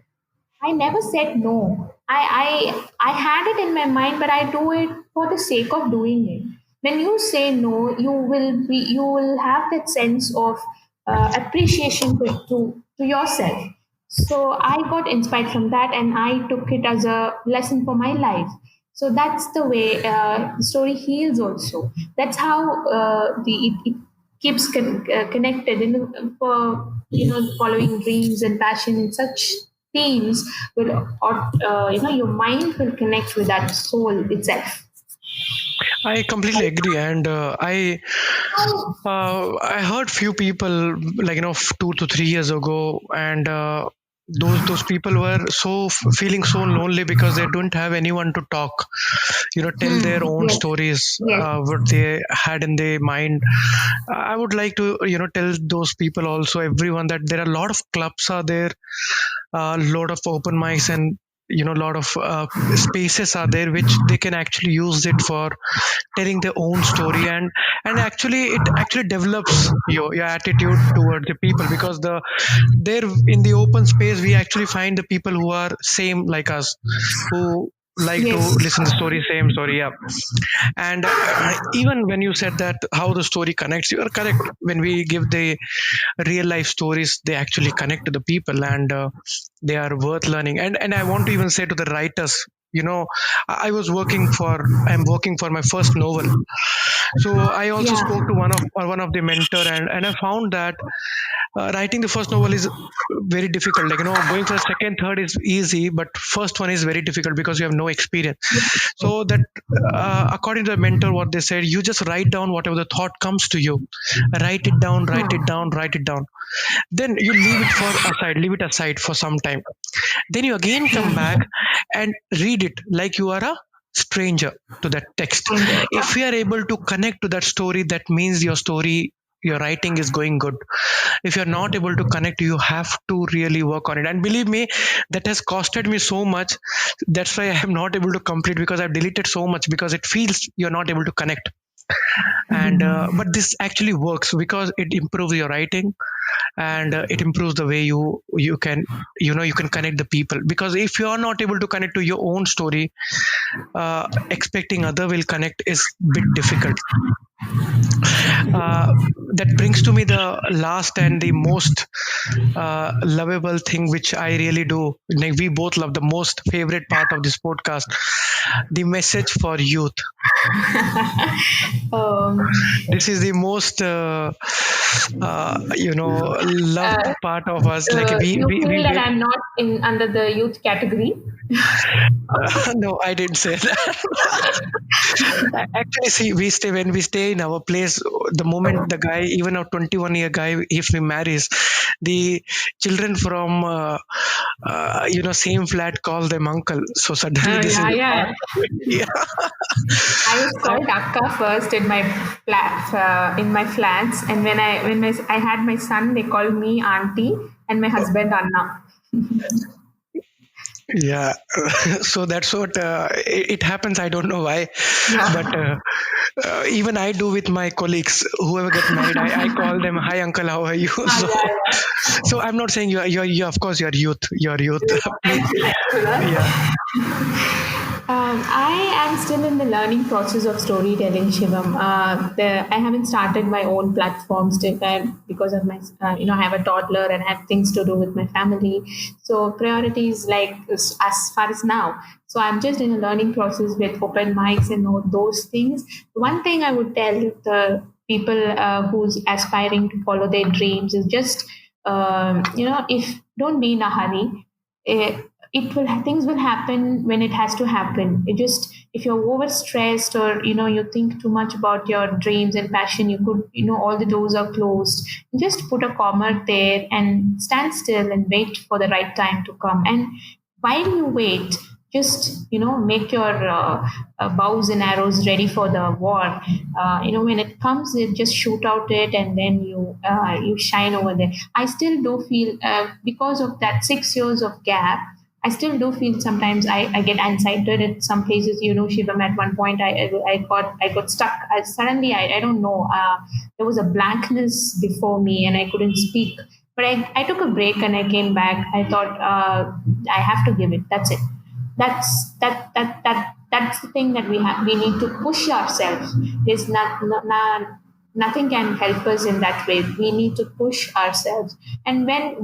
I never said no. I had it in my mind, but I do it for the sake of doing it. When you say no, you will have that sense of appreciation to yourself. So I got inspired from that, and I took it as a lesson for my life. So that's the way the story heals. Also, that's how it keeps connected for following dreams and passion in such themes will, or your mind will connect with that soul itself. I completely agree, and I heard few people, like 2 to 3 years ago, and those people were feeling so lonely because they don't have anyone to talk, tell their own Yes, stories, yes, what they had in their mind. I would like to tell those people also, everyone, that there are a lot of clubs are there, a lot of open mics, and a lot of spaces are there which they can actually use it for telling their own story. And actually it actually develops your attitude towards the people, because there in the open space we actually find the people who are same like us, who like to yes, listen to same story. Yeah. And even when you said that how the story connects, you are correct. When we give the real life stories, they actually connect to the people, and they are worth learning. And I want to even say to the writers, I'm working for my first novel. So I also yeah, spoke to one of the mentor, and I found that writing the first novel is very difficult. Like, going for a second, third is easy, but first one is very difficult because you have no experience. So that, according to the mentor, what they said, you just write down whatever the thought comes to you, write it down, write it down, write it down. Then you leave it aside for some time. Then you again come back and read it like you are a stranger to that text. If you are able to connect to that story, that means your writing is going good. If you're not able to connect, you have to really work on it. And believe me, that has costed me so much. That's why I'm not able to complete, because I've deleted so much, because it feels you're not able to connect. And but this actually works because it improves your writing, and it improves the way you can you can connect the people. Because if you are not able to connect to your own story, expecting other will connect is bit difficult. uh, that brings to me the last and the most lovable thing which I really do, like we both love, the most favorite part of this podcast, the message for youth. um, This is the most loved uh, part of us. Like we you we, feel we that wait. I'm not in under the youth category. No, I didn't say that. Actually, see, when we stay in our place, the moment the guy, even a 21-year guy, if he marries, the children from same flat call them uncle. So suddenly this is Yeah, a yeah. part of it. Yeah. I was called Akka first in my flats, and I had my son, they called me Auntie, and my husband Anna. Yeah, so that's what it happens. I don't know why, but Yeah. even I do with my colleagues. Whoever get married, I call them, "Hi, uncle, how are you?" So, Yeah, yeah. so I'm not saying you. Of course, you're youth. Thank Please, you. Thank you. yeah. I am still in the learning process of storytelling, Shivam. I haven't started my own platform still because of my, I have a toddler and I have things to do with my family. So priorities like as far as now. So I'm just in a learning process with open mics and all those things. One thing I would tell the people who's aspiring to follow their dreams is just, if don't be in a hurry. It will things will happen when it has to happen. It just if you're overstressed or you think too much about your dreams and passion, you could all the doors are closed. Just put a comma there and stand still and wait for the right time to come. And while you wait, just make your bows and arrows ready for the war. When it comes, you just shoot out it and then you shine over there. I still do feel because of that 6 years of gap, I still do feel sometimes I get anxiety at some places. Shivam, at one point I got stuck. I don't know. There was a blankness before me and I couldn't speak. But I took a break and I came back. I thought I have to give it. That's it. That's the thing that we need to push ourselves. There's nothing can help us in that way. We need to push ourselves. And when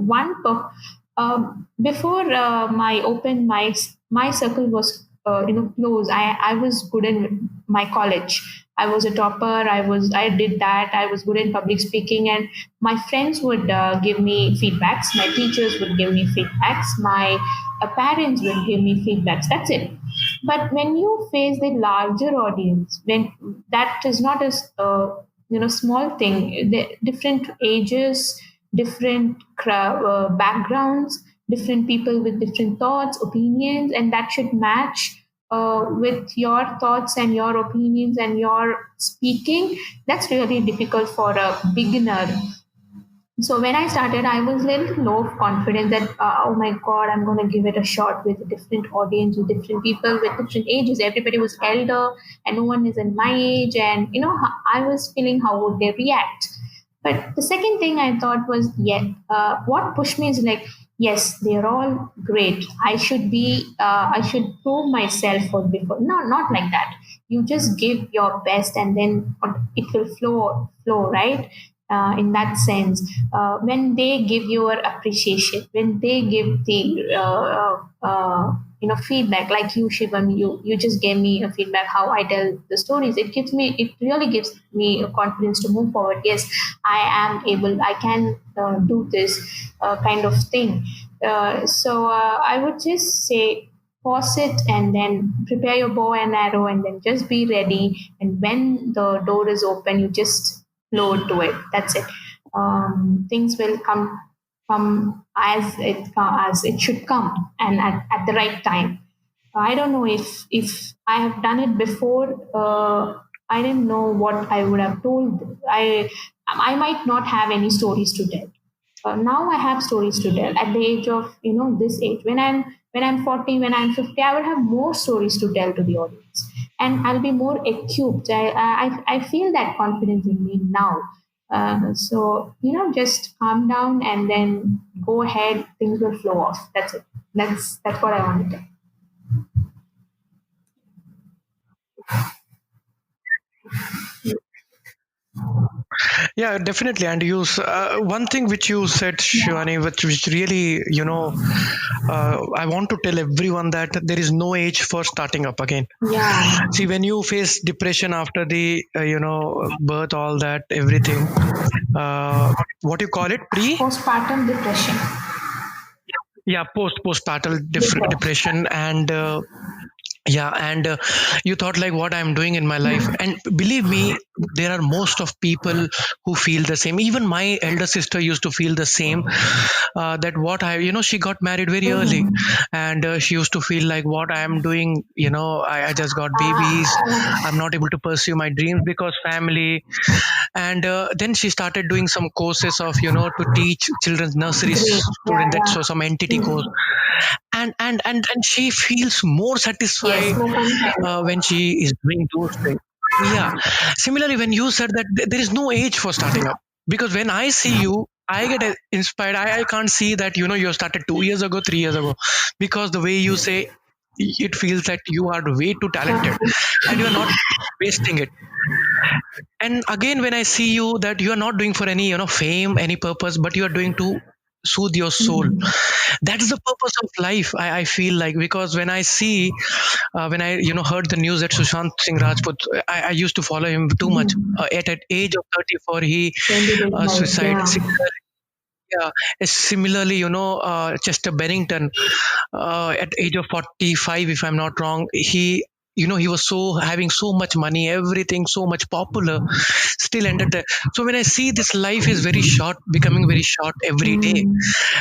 before my open mics, my circle was close. I was good in my college. I was a topper. I did that. I was good in public speaking, and my friends would give me feedbacks. My teachers would give me feedbacks. My parents will give me feedbacks. That's it. But when you face the larger audience, when that is not a small thing, the different ages, different backgrounds, different people with different thoughts, opinions, and that should match with your thoughts and your opinions and your speaking. That's really difficult for a beginner. So when I started, I was a little low of confidence that oh my god, I'm going to give it a shot with a different audience, with different people, with different ages. Everybody was elder, and no one is in my age, and I was feeling how would they react. But the second thing I thought was, yeah, what pushed me is like, yes, they're all great. I should prove myself for before. No, not like that. You just give your best, and then it will flow, right? In that sense, when they give your appreciation, when they give the feedback, like you, Shivam, you just gave me a feedback how I tell the stories. It really gives me a confidence to move forward. Yes, I am able, I can do this kind of thing. So I would just say, pause it and then prepare your bow and arrow and then just be ready. And when the door is open, you just flow to it. That's it. Things will come as it should come and at the right time. I don't know if I have done it before. I didn't know what I would have told. I might not have any stories to tell. Now I have stories to tell at the age of this age. When I'm 40, when I'm 50, I will have more stories to tell to the audience, and I'll be more equipped. I feel that confidence in me now. So just calm down and then go ahead. Things will flow off. That's it. That's what I want to tell. Yeah, definitely. And one thing which you said, Shivani, which really, I want to tell everyone that there is no age for starting up again. Yeah. See, when you face depression after the, birth, all that, everything, what you call it, pre? Postpartum depression. Yeah, postpartum Yes. depression. And yeah, and you thought like what I'm doing in my life. And believe me, there are most of people who feel the same. Even my elder sister used to feel the same, that what I, she got married very early, Mhm. and she used to feel like what I am doing, I just got babies, I'm Uh, not able to pursue my dreams because family. And then she started doing some courses of, to teach children's nursery Great. Yeah, student, that yeah. so some entity course. Mm. And she feels more Yes, satisfied more content. when she is doing those things. Yeah. Similarly, when you said that there is no age for starting up, because when I see you, I get inspired. I can't see that you started 2 years ago, 3 years ago, because the way you say, it feels that you are way too talented, and you are not wasting it. And again, when I see you, that you are not doing for any fame, any purpose, but you are doing to soothe your soul. Mhm. That is the purpose of life, I feel like. Because when I see, when I heard the news that Sushant Singh Rajput, I used to follow him too much. Mhm. At age of 34, he 2025. suicide. Yeah. Yeah, similarly, Chester Bennington, at age of 45, if I'm not wrong, he was so having so much money, everything so much popular, still ended there. So when I see this life is very short, becoming very short every day. Mm.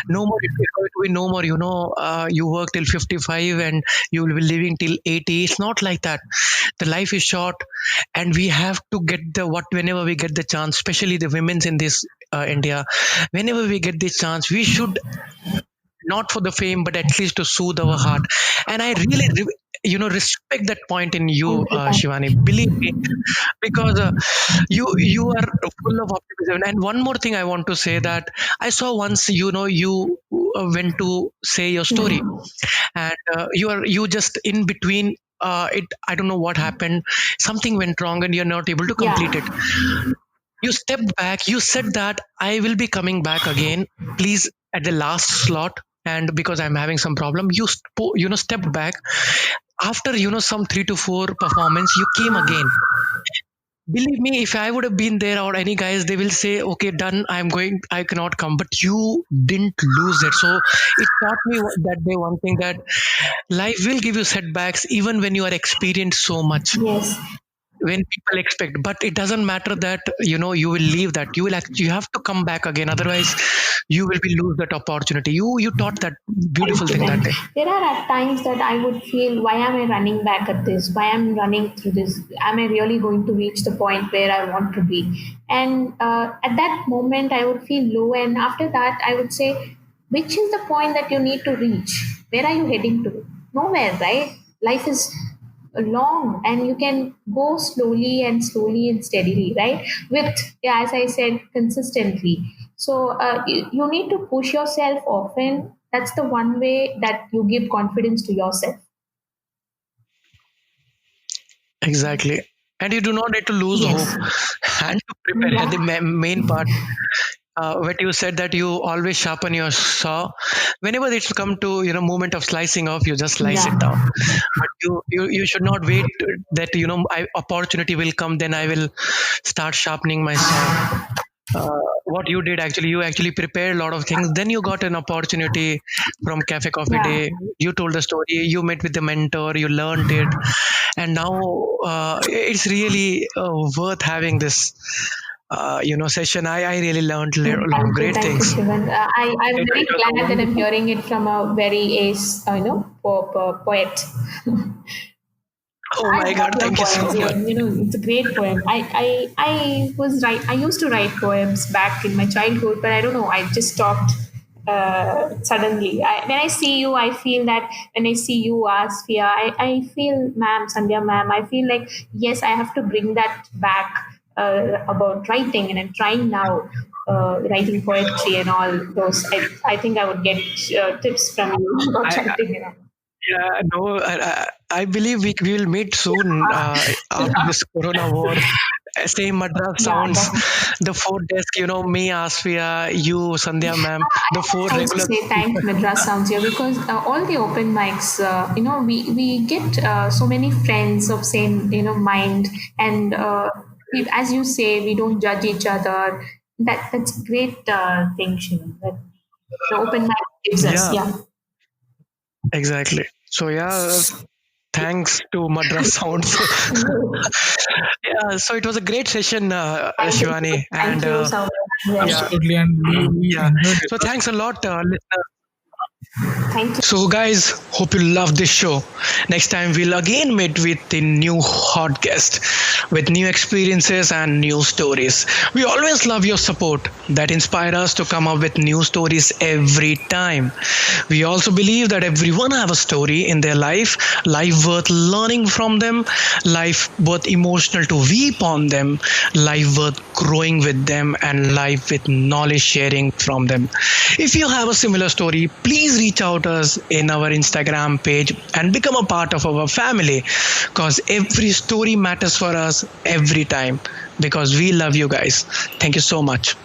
No more, if it will be no more, you work till 55 and you will be living till 80. It's not like that. The life is short, and we have to get the what whenever we get the chance, especially the women's in this India, whenever we get this chance, we should, not for the fame, but at least to soothe our heart. And I really respect that point in you, Thank you. Thank Shivani, you. believe me. Because you are full of optimism. And one more thing I want to say, that I saw once, you went to say your story, Mm. and you just in between, it I don't know what happened, something went wrong and you're not able to complete it. Yeah. You stepped back, you said that I will be coming back again, please, at the last slot. And because I'm having some problem, stepped back. After some 3 to 4 performance, you came again. Believe me, if I would have been there, or any guys, they will say, okay, done, I cannot come. But you didn't lose it. So it taught me that day one thing, that life will give you setbacks even when you are experienced so much, Yes. when people expect. But it doesn't matter that you will leave that, you have to come back again, otherwise you will be lose that opportunity. You taught that beautiful Thank you. thing that Thank you. day. There are at times that I would feel, why am I running back at this? Why am I running through this? Am I really going to reach the point where I want to be? And at that moment, I would feel low. And after that, I would say, which is the point that you need to reach? Where are you heading to? Nowhere, right? Life is long and you can go slowly and steadily, right? With, yeah, as I said, consistently. So you need to push yourself often. That's the one way that you give confidence to yourself. Exactly. And you do not need to lose hope Yes. and to prepare. The Yeah. main part, what you said, that you always sharpen your saw. Whenever it's come to moment of slicing off, you just slice it down. Yeah. But you should not wait that opportunity will come, then I will start sharpening my saw. What you did, actually, you actually prepared a lot of things, then you got an opportunity from cafe coffee Yeah. day. You told the story, you met with the mentor, you learned it. And now it's really worth having this session. I really learned a lot of great Thank you, things. Shivan. I'm It very was a glad that I'm wonderful. hearing it from a very ace, poet. Oh I my love god, your thank you so poems. much. It's a great poem. I was right. I used to write poems back in my childhood, but I don't know. I just stopped suddenly. When I see you, I feel that when I see you, Asfia, I feel, ma'am, Sandhya, ma'am, I feel like, yes, I have to bring that back about writing, and I'm trying now. Writing poetry and all those. I think I would get tips from you about I, writing. You know. yeah, no, I believe we will meet soon, after this Corona war. Same Madras Yeah, sounds, definitely. the four desk, me, Asfia, you, Sandhya ma'am, the I four must also regular say thanks people. Madras Sounds here, because all the open mics, we get so many friends of same mind, and as you say, we don't judge each other. That's a great thing, Shivam, that the open mic gives us. Yeah, Yeah. Exactly. So yeah, thanks to Madras Sounds. Yeah, so it was a great session, Thank you. Shivani, Thank and you, Soumya. Yes. yeah, Absolutely, and we yeah. enjoyed it. So thanks a lot, listeners. Thank you. So, guys, hope you love this show. Next time, we'll again meet with a new hot guest with new experiences and new stories. We always love your support that inspire us to come up with new stories every time. We also believe that everyone have a story in their life worth learning from them, life worth emotional to weep on them, life worth growing with them, and life with knowledge sharing from them. If you have a similar story, please reach out us in our Instagram page and become a part of our family, because every story matters for us every time, because we love you guys. Thank you so much.